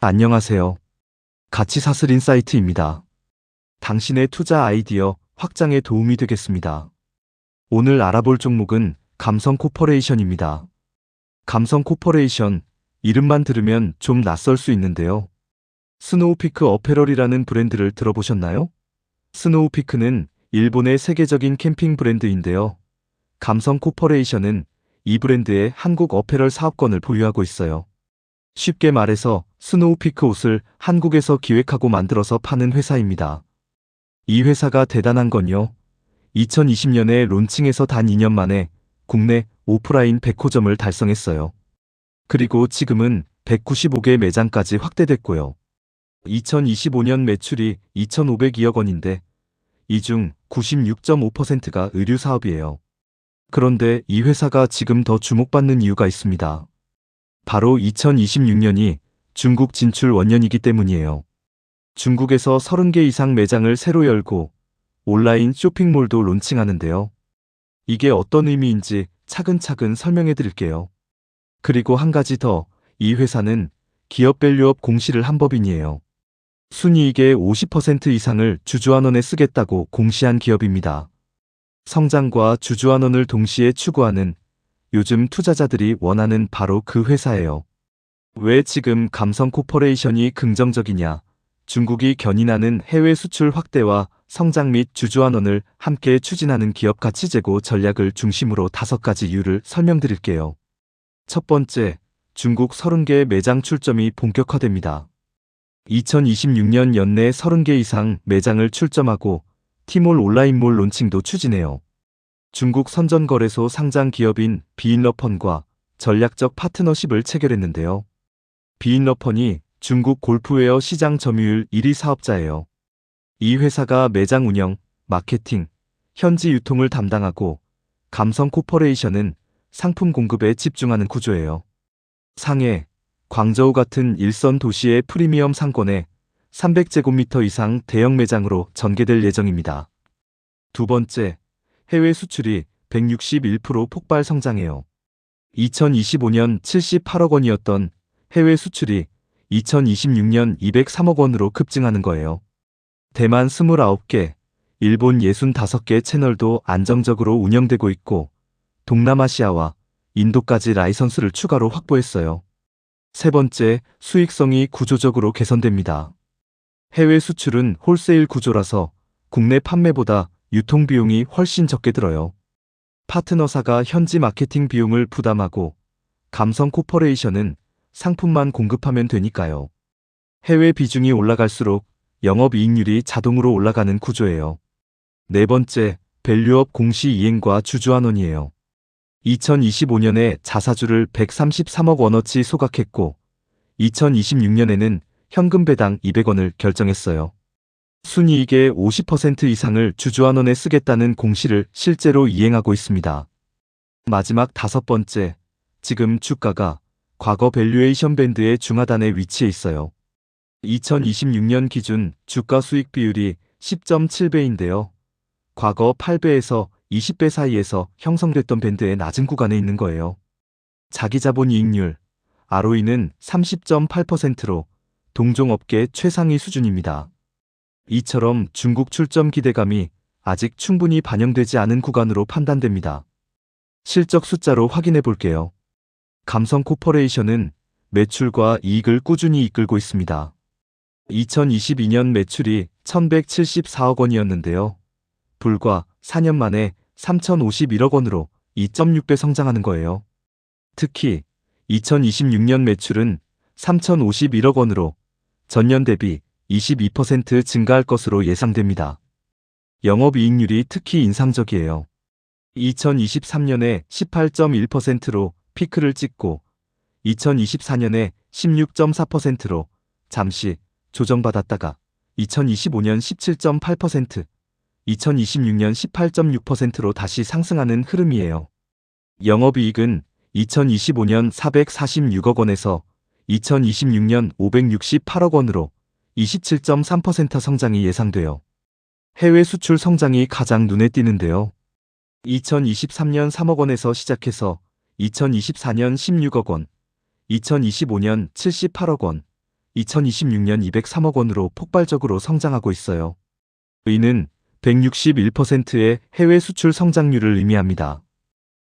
안녕하세요. 가치사슬 인사이트입니다. 당신의 투자 아이디어 확장에 도움이 되겠습니다. 오늘 알아볼 종목은 감성코퍼레이션입니다. 감성코퍼레이션, 이름만 들으면 좀 낯설 수 있는데요. 스노우피크 어페럴이라는 브랜드를 들어보셨나요? 스노우피크는 일본의 세계적인 캠핑 브랜드인데요. 감성코퍼레이션은 이 브랜드의 한국 어페럴 사업권을 보유하고 있어요. 쉽게 말해서 스노우피크 옷을 한국에서 기획하고 만들어서 파는 회사입니다. 이 회사가 대단한 건요. 2020년에 론칭해서 단 2년 만에 국내 오프라인 100호점을 달성했어요. 그리고 지금은 195개 매장까지 확대됐고요. 2025년 매출이 2,502억 원인데 이 중 96.5%가 의류 사업이에요. 그런데 이 회사가 지금 더 주목받는 이유가 있습니다. 바로 2026년이 중국 진출 원년이기 때문이에요. 중국에서 30개 이상 매장을 새로 열고 온라인 쇼핑몰도 론칭하는데요. 이게 어떤 의미인지 차근차근 설명해 드릴게요. 그리고 한 가지 더, 이 회사는 기업 밸류업 공시를 한 법인이에요. 순이익의 50% 이상을 주주환원에 쓰겠다고 공시한 기업입니다. 성장과 주주환원을 동시에 추구하는 요즘 투자자들이 원하는 바로 그 회사예요. 왜 지금 감성코퍼레이션이 긍정적이냐? 중국이 견인하는 해외 수출 확대와 성장 및 주주환원을 함께 추진하는 기업 가치 제고 전략을 중심으로 5가지 이유를 설명드릴게요. 첫 번째, 중국 30개 매장 출점이 본격화됩니다. 2026년 연내 30개 이상 매장을 출점하고 T몰 온라인몰 론칭도 추진해요. 중국 선전거래소 상장 기업인 비인러펀과 전략적 파트너십을 체결했는데요. 비인러펀이 중국 골프웨어 시장 점유율 1위 사업자예요. 이 회사가 매장 운영, 마케팅, 현지 유통을 담당하고 감성코퍼레이션은 상품 공급에 집중하는 구조예요. 상해, 광저우 같은 일선 도시의 프리미엄 상권에 300제곱미터 이상 대형 매장으로 전개될 예정입니다. 두 번째, 해외 수출이 161% 폭발 성장해요. 2025년 78억 원이었던 해외 수출이 2026년 203억 원으로 급증하는 거예요. 대만 29개, 일본 65개 채널도 안정적으로 운영되고 있고 동남아시아와 인도까지 라이선스를 추가로 확보했어요. 세 번째, 수익성이 구조적으로 개선됩니다. 해외 수출은 홀세일 구조라서 국내 판매보다 유통비용이 훨씬 적게 들어요. 파트너사가 현지 마케팅 비용을 부담하고 감성코퍼레이션은 상품만 공급하면 되니까요. 해외 비중이 올라갈수록 영업이익률이 자동으로 올라가는 구조예요. 네 번째, 밸류업 공시 이행과 주주환원이에요. 2025년에 자사주를 133억 원어치 소각했고 2026년에는 현금 배당 200원을 결정했어요. 순이익의 50% 이상을 주주환원에 쓰겠다는 공시를 실제로 이행하고 있습니다. 마지막 5번째, 지금 주가가 과거 밸류에이션 밴드의 중하단에 위치해 있어요. 2026년 기준 주가 수익 비율이 10.7배인데요. 과거 8배에서 20배 사이에서 형성됐던 밴드의 낮은 구간에 있는 거예요. 자기자본 이익률, ROE는 30.8%로 동종업계 최상위 수준입니다. 이처럼 중국 출점 기대감이 아직 충분히 반영되지 않은 구간으로 판단됩니다. 실적 숫자로 확인해 볼게요. 감성코퍼레이션은 매출과 이익을 꾸준히 이끌고 있습니다. 2022년 매출이 1,174억 원이었는데요. 불과 4년 만에 3,051억 원으로 2.6배 성장하는 거예요. 특히 2026년 매출은 3,051억 원으로 전년 대비 22% 증가할 것으로 예상됩니다. 영업이익률이 특히 인상적이에요. 2023년에 18.1%로 피크를 찍고 2024년에 16.4%로 잠시 조정받았다가 2025년 17.8%, 2026년 18.6%로 다시 상승하는 흐름이에요. 영업이익은 2025년 446억 원에서 2026년 568억 원으로 27.3% 성장이 예상돼요. 해외 수출 성장이 가장 눈에 띄는데요. 2023년 3억 원에서 시작해서 2024년 16억 원, 2025년 78억 원, 2026년 203억 원으로 폭발적으로 성장하고 있어요. 이는 161%의 해외 수출 성장률을 의미합니다.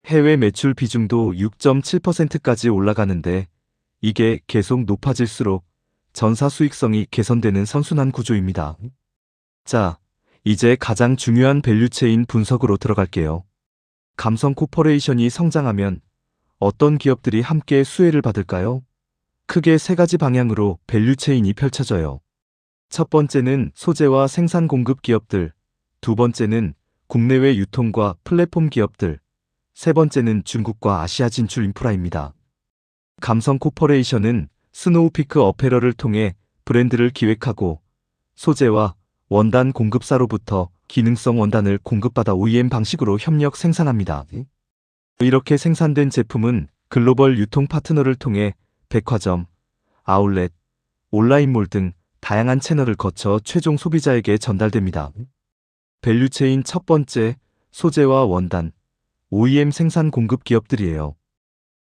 해외 매출 비중도 6.7%까지 올라가는데 이게 계속 높아질수록 전사 수익성이 개선되는 선순환 구조입니다. 자, 이제 가장 중요한 밸류체인 분석으로 들어갈게요. 감성 코퍼레이션이 성장하면 어떤 기업들이 함께 수혜를 받을까요? 크게 세 가지 방향으로 밸류체인이 펼쳐져요. 첫 번째는 소재와 생산 공급 기업들, 두 번째는 국내외 유통과 플랫폼 기업들, 세 번째는 중국과 아시아 진출 인프라입니다. 감성 코퍼레이션은 스노우피크 어페럴을 통해 브랜드를 기획하고 소재와 원단 공급사로부터 기능성 원단을 공급받아 OEM 방식으로 협력 생산합니다. 이렇게 생산된 제품은 글로벌 유통 파트너를 통해 백화점, 아울렛, 온라인몰 등 다양한 채널을 거쳐 최종 소비자에게 전달됩니다. 밸류체인 첫 번째, 소재와 원단, OEM 생산 공급 기업들이에요.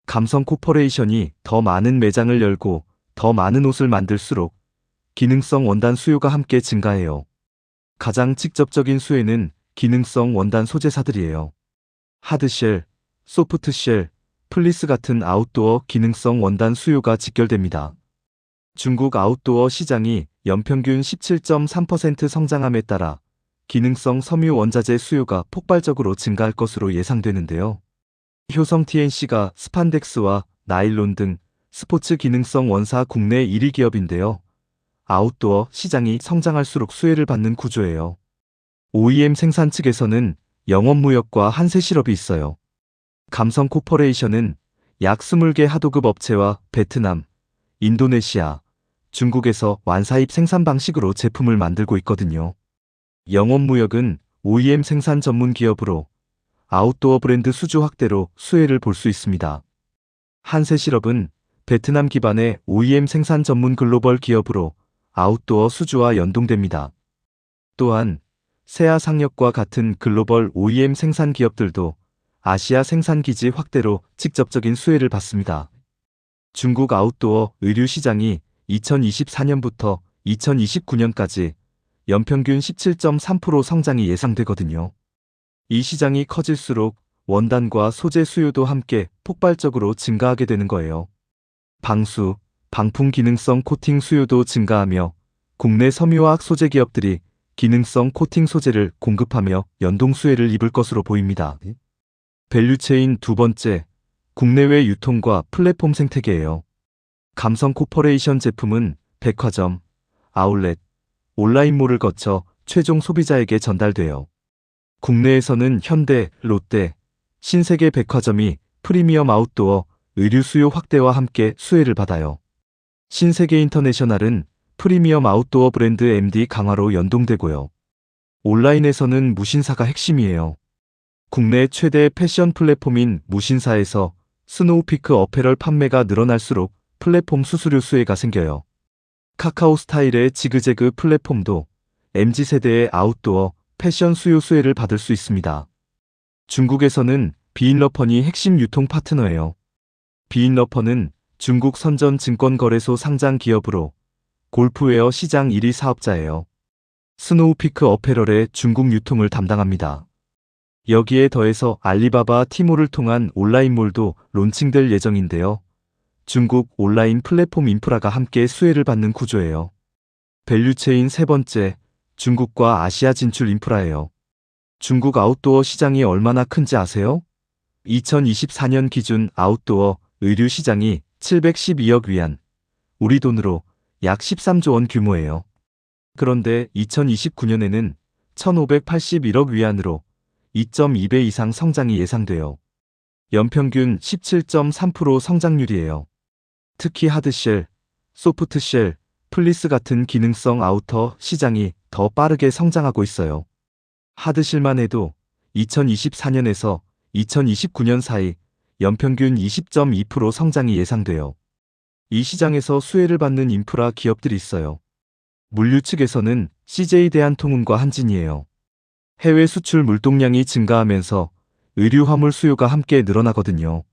감성 코퍼레이션이 더 많은 매장을 열고 더 많은 옷을 만들수록 기능성 원단 수요가 함께 증가해요. 가장 직접적인 수혜는 기능성 원단 소재사들이에요. 하드쉘, 소프트쉘, 플리스 같은 아웃도어 기능성 원단 수요가 직결됩니다. 중국 아웃도어 시장이 연평균 17.3% 성장함에 따라 기능성 섬유 원자재 수요가 폭발적으로 증가할 것으로 예상되는데요. 효성 TNC가 스판덱스와 나일론 등 스포츠 기능성 원사 국내 1위 기업인데요. 아웃도어 시장이 성장할수록 수혜를 받는 구조예요. OEM 생산 측에서는 영업무역과 한세 실업이 있어요. 감성 코퍼레이션은 약 20개 하도급 업체와 베트남, 인도네시아, 중국에서 완사입 생산 방식으로 제품을 만들고 있거든요. 영업무역은 OEM 생산 전문 기업으로 아웃도어 브랜드 수주 확대로 수혜를 볼 수 있습니다. 한세실업은 베트남 기반의 OEM 생산 전문 글로벌 기업으로 아웃도어 수주와 연동됩니다. 또한 세아상력과 같은 글로벌 OEM 생산 기업들도 아시아 생산 기지 확대로 직접적인 수혜를 받습니다. 중국 아웃도어 의류 시장이 2024년부터 2029년까지 연평균 17.3% 성장이 예상되거든요. 이 시장이 커질수록 원단과 소재 수요도 함께 폭발적으로 증가하게 되는 거예요. 방수, 방풍 기능성 코팅 수요도 증가하며 국내 섬유화학 소재 기업들이 기능성 코팅 소재를 공급하며 연동 수혜를 입을 것으로 보입니다. 밸류체인 두 번째, 국내외 유통과 플랫폼 생태계예요. 감성 코퍼레이션 제품은 백화점, 아울렛, 온라인몰을 거쳐 최종 소비자에게 전달돼요. 국내에서는 현대, 롯데, 신세계 백화점이 프리미엄 아웃도어 의류 수요 확대와 함께 수혜를 받아요. 신세계 인터내셔널은 프리미엄 아웃도어 브랜드 MD 강화로 연동되고요. 온라인에서는 무신사가 핵심이에요. 국내 최대 패션 플랫폼인 무신사에서 스노우피크 어페럴 판매가 늘어날수록 플랫폼 수수료 수혜가 생겨요. 카카오 스타일의 지그재그 플랫폼도 MZ세대의 아웃도어 패션 수요 수혜를 받을 수 있습니다. 중국에서는 비인러펀이 핵심 유통 파트너예요. 비인러펀은 중국 선전 증권거래소 상장 기업으로 골프웨어 시장 1위 사업자예요. 스노우피크 어페럴의 중국 유통을 담당합니다. 여기에 더해서 알리바바 티몰을 통한 온라인몰도 론칭될 예정인데요. 중국 온라인 플랫폼 인프라가 함께 수혜를 받는 구조예요. 밸류체인 세 번째, 중국과 아시아 진출 인프라예요. 중국 아웃도어 시장이 얼마나 큰지 아세요? 2024년 기준 아웃도어 의류 시장이 712억 위안, 우리 돈으로 약 13조 원 규모예요. 그런데 2029년에는 1,581억 위안으로 2.2배 이상 성장이 예상돼요. 연평균 17.3% 성장률이에요. 특히 하드쉘, 소프트쉘, 플리스 같은 기능성 아우터 시장이 더 빠르게 성장하고 있어요. 하드쉘만 해도 2024년에서 2029년 사이 연평균 20.2% 성장이 예상돼요. 이 시장에서 수혜를 받는 인프라 기업들이 있어요. 물류 측에서는 CJ 대한통운과 한진이에요. 해외 수출 물동량이 증가하면서 의류 화물 수요가 함께 늘어나거든요.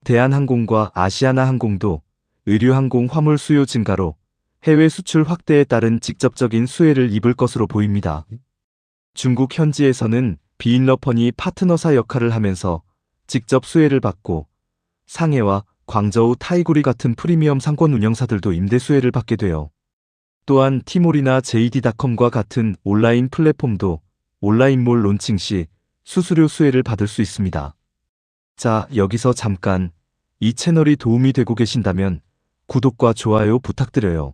대한항공과 아시아나항공도 의류 항공 화물 수요 증가로 해외 수출 확대에 따른 직접적인 수혜를 입을 것으로 보입니다. 중국 현지에서는 비인러펀이 파트너사 역할을 하면서 직접 수혜를 받고 상해와 광저우 타이구리 같은 프리미엄 상권 운영사들도 임대 수혜를 받게 돼요. 또한 티몰이나 JD.com과 같은 온라인 플랫폼도 온라인몰 론칭 시 수수료 수혜를 받을 수 있습니다. 자, 여기서 잠깐 이 채널이 도움이 되고 계신다면 구독과 좋아요 부탁드려요.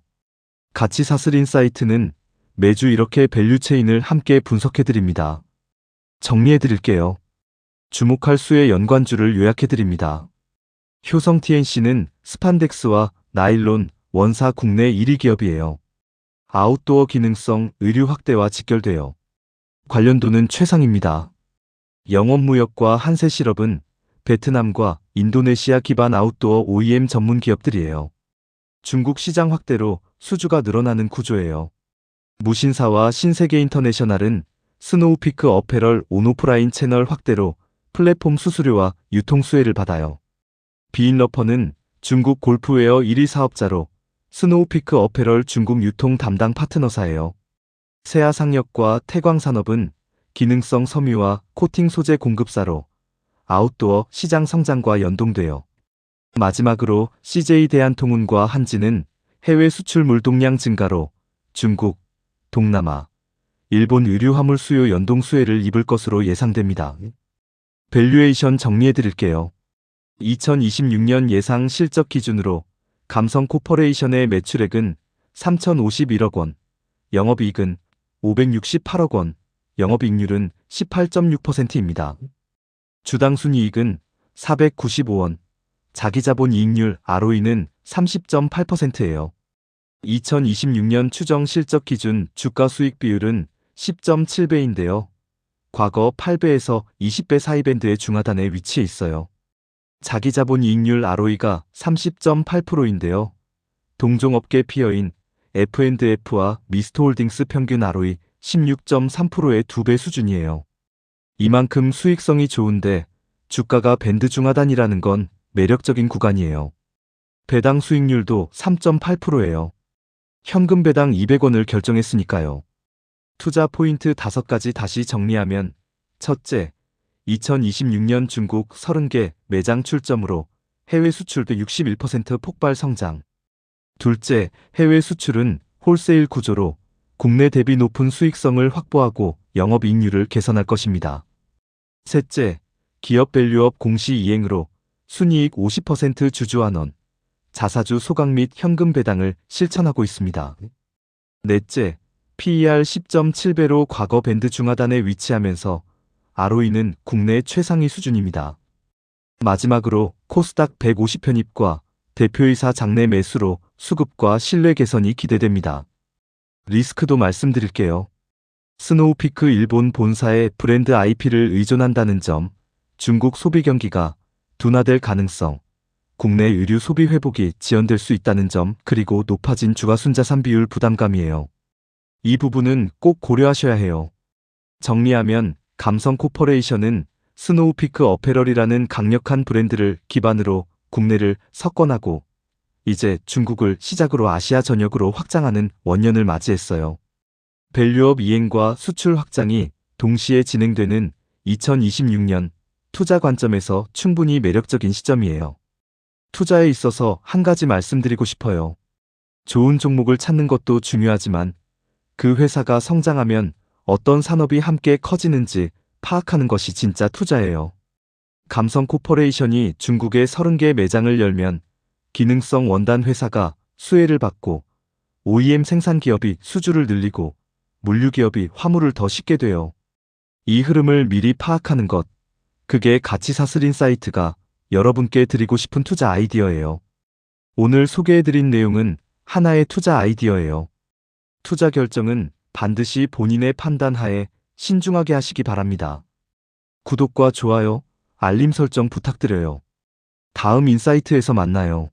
가치사슬인사이트는 매주 이렇게 밸류체인을 함께 분석해드립니다. 정리해드릴게요. 주목할 수의 연관주를 요약해드립니다. 효성 TNC는 스판덱스와 나일론, 원사 국내 1위 기업이에요. 아웃도어 기능성 의류 확대와 직결돼요. 관련도는 최상입니다. 영업무역과 한세실업은 베트남과 인도네시아 기반 아웃도어 OEM 전문 기업들이에요. 중국 시장 확대로 수주가 늘어나는 구조예요. 무신사와 신세계인터내셔널은 스노우피크 어페럴 온오프라인 채널 확대로 플랫폼 수수료와 유통 수혜를 받아요. 비인러펀은 중국 골프웨어 1위 사업자로 스노우피크 어페럴 중국 유통 담당 파트너사예요. 세아상력과 태광산업은 기능성 섬유와 코팅 소재 공급사로 아웃도어 시장 성장과 연동돼요. 마지막으로 CJ 대한통운과 한진은 해외 수출 물동량 증가로 중국, 동남아, 일본 의류 화물 수요 연동 수혜를 입을 것으로 예상됩니다. 밸류에이션 정리해드릴게요. 2026년 예상 실적 기준으로 감성 코퍼레이션의 매출액은 3,051억 원, 영업이익은 568억 원, 영업이익률은 18.6%입니다. 주당 순이익은 495원, 자기자본 이익률 ROE는 30.8%예요. 2026년 추정 실적 기준 주가 수익 비율은 10.7배인데요. 과거 8배에서 20배 사이 밴드의 중하단에 위치해 있어요. 자기자본 이익률 ROE가 30.8%인데요. 동종업계 피어인 F&F와 미스트홀딩스 평균 ROE 16.3%의 2배 수준이에요. 이만큼 수익성이 좋은데 주가가 밴드 중하단이라는 건 매력적인 구간이에요. 배당 수익률도 3.8%예요. 현금 배당 200원을 결정했으니까요. 투자 포인트 5가지 다시 정리하면 첫째, 2026년 중국 30개 매장 출점으로 해외 수출도 61% 폭발 성장. 둘째, 해외 수출은 홀세일 구조로 국내 대비 높은 수익성을 확보하고 영업이익률을 개선할 것입니다. 셋째, 기업 밸류업 공시 이행으로 순이익 50% 주주환원, 자사주 소각 및 현금 배당을 실천하고 있습니다. 넷째, PER 10.7배로 과거 밴드 중하단에 위치하면서 ROE는 국내 최상위 수준입니다. 마지막으로 코스닥 150 편입과 대표이사 장내 매수로 수급과 신뢰 개선이 기대됩니다. 리스크도 말씀드릴게요. 스노우피크 일본 본사의 브랜드 IP를 의존한다는 점, 중국 소비 경기가 둔화될 가능성, 국내 의류 소비 회복이 지연될 수 있다는 점, 그리고 높아진 주가 순자산 비율 부담감이에요. 이 부분은 꼭 고려하셔야 해요. 정리하면 감성 코퍼레이션은 스노우피크 어페럴이라는 강력한 브랜드를 기반으로 국내를 석권하고 이제 중국을 시작으로 아시아 전역으로 확장하는 원년을 맞이했어요. 밸류업 이행과 수출 확장이 동시에 진행되는 2026년 투자 관점에서 충분히 매력적인 시점이에요. 투자에 있어서 한 가지 말씀드리고 싶어요. 좋은 종목을 찾는 것도 중요하지만 그 회사가 성장하면 어떤 산업이 함께 커지는지 파악하는 것이 진짜 투자예요. 감성 코퍼레이션이 중국에 30개 매장을 열면 기능성 원단 회사가 수혜를 받고 OEM 생산 기업이 수주를 늘리고 물류 기업이 화물을 더 싣게 돼요. 이 흐름을 미리 파악하는 것, 그게 가치사슬인사이트가 여러분께 드리고 싶은 투자 아이디어예요. 오늘 소개해드린 내용은 하나의 투자 아이디어예요. 투자 결정은 반드시 본인의 판단하에 신중하게 하시기 바랍니다. 구독과 좋아요, 알림 설정 부탁드려요. 다음 인사이트에서 만나요.